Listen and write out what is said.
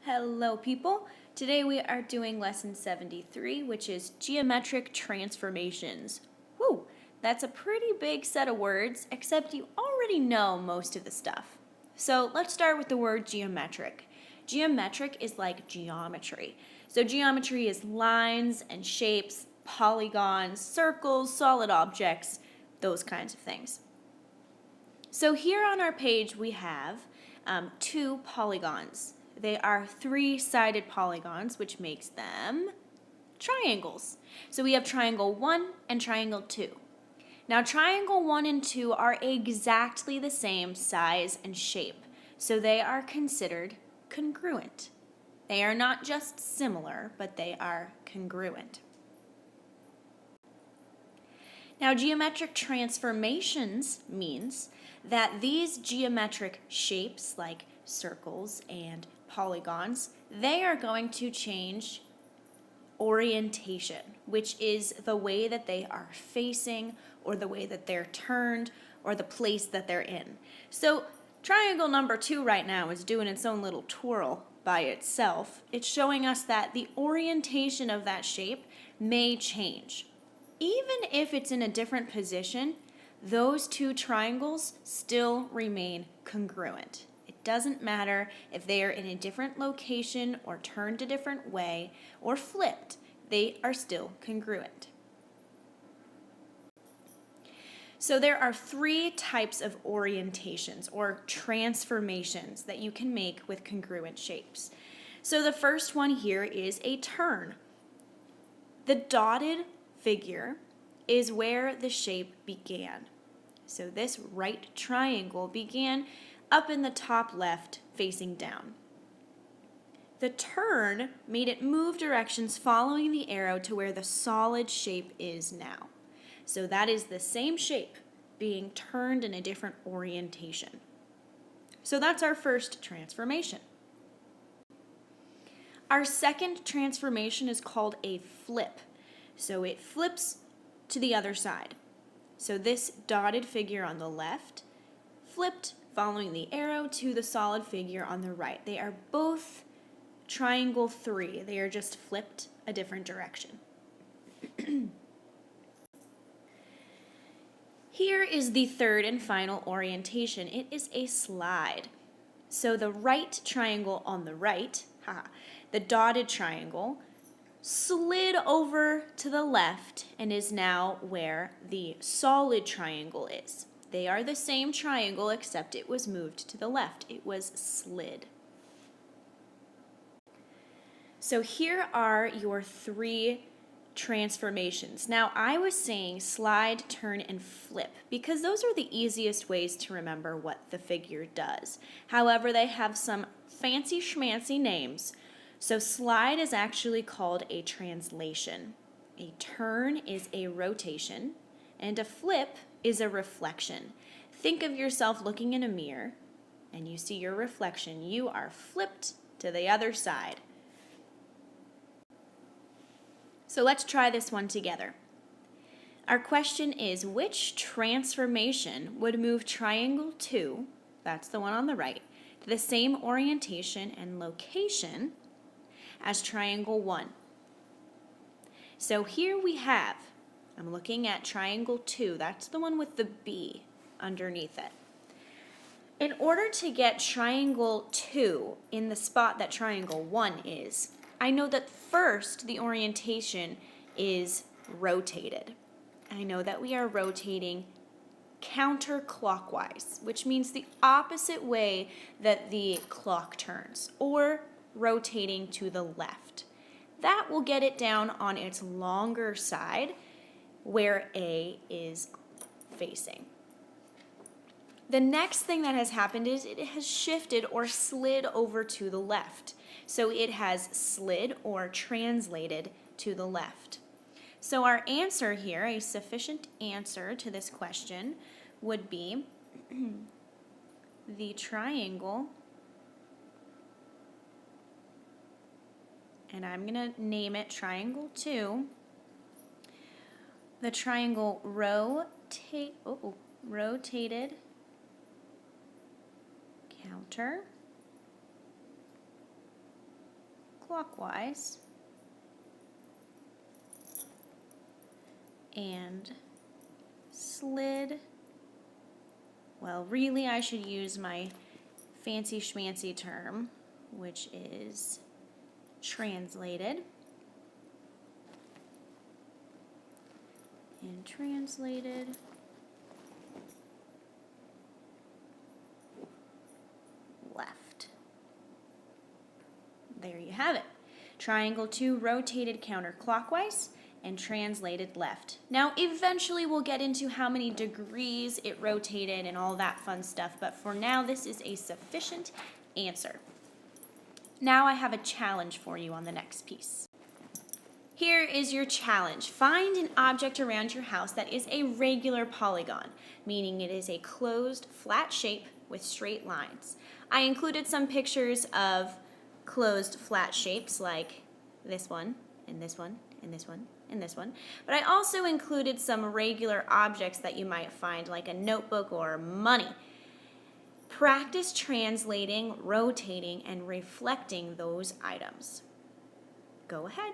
Hello people! Today we are doing lesson 73, which is geometric transformations. Whew, that's a pretty big set of words, except you already know most of the stuff. So let's start with the word geometric. Geometric is like geometry. So geometry is lines and shapes, polygons, circles, solid objects, those kinds of things. So here on our page we have two polygons. They are three-sided polygons, which makes them triangles. So we have triangle 1 and triangle 2. Now triangle 1 and 2 are exactly the same size and shape, so they are considered congruent. They are not just similar, but they are congruent. Now, geometric transformations means that these geometric shapes, like circles and polygons, they are going to change orientation, which is the way that they are facing, or the way that they're turned, or the place that they're in. So, triangle number 2 right now is doing its own little twirl by itself. It's showing us that the orientation of that shape may change. Even if it's in a different position, those two triangles still remain congruent. It doesn't matter if they are in a different location or turned a different way or flipped, they are still congruent. So there are three types of orientations or transformations that you can make with congruent shapes. So the first one here is a turn. The dotted figure is where the shape began. So this right triangle began up in the top left facing down. The turn made it move directions following the arrow to where the solid shape is now. So that is the same shape being turned in a different orientation. So that's our first transformation. Our second transformation is called a flip. So it flips to the other side. So this dotted figure on the left flipped following the arrow to the solid figure on the right. They are both triangle 3. They are just flipped a different direction. Here is the third and final orientation. It is a slide. So the right triangle on the right, the dotted triangle, slid over to the left and is now where the solid triangle is. They are the same triangle except it was moved to the left. It was slid. So here are your three transformations. Now I was saying slide, turn, and flip because those are the easiest ways to remember what the figure does. However, they have some fancy schmancy names. So slide is actually called a translation. A turn is a rotation, and a flip is a reflection. Think of yourself looking in a mirror, and you see your reflection. You are flipped to the other side. So let's try this one together. Our question is, which transformation would move triangle 2, that's the one on the right, to the same orientation and location as triangle 1? So here we have, I'm looking at triangle 2, that's the one with the B underneath it. In order to get triangle 2 in the spot that triangle 1 is, I know that first the orientation is rotated. I know that we are rotating counterclockwise, which means the opposite way that the clock turns, or rotating to the left. That will get it down on its longer side where A is facing. The next thing that has happened is it has shifted or slid over to the left. So it has slid or translated to the left. So our answer here, a sufficient answer to this question, would be the triangle, and I'm going to name it triangle 2. The triangle rotated counter clockwise and slid. Well, really I should use my fancy schmancy term, which is translated. And translated left. There you have it. Triangle 2 rotated counterclockwise and translated left. Now eventually we'll get into how many degrees it rotated and all that fun stuff, but for now this is a sufficient answer. Now I have a challenge for you on the next piece. Here is your challenge. Find an object around your house that is a regular polygon, meaning it is a closed, flat shape with straight lines. I included some pictures of closed, flat shapes like this one, and this one, and this one, and this one. But I also included some regular objects that you might find, like a notebook or money. Practice translating, rotating, and reflecting those items. Go ahead.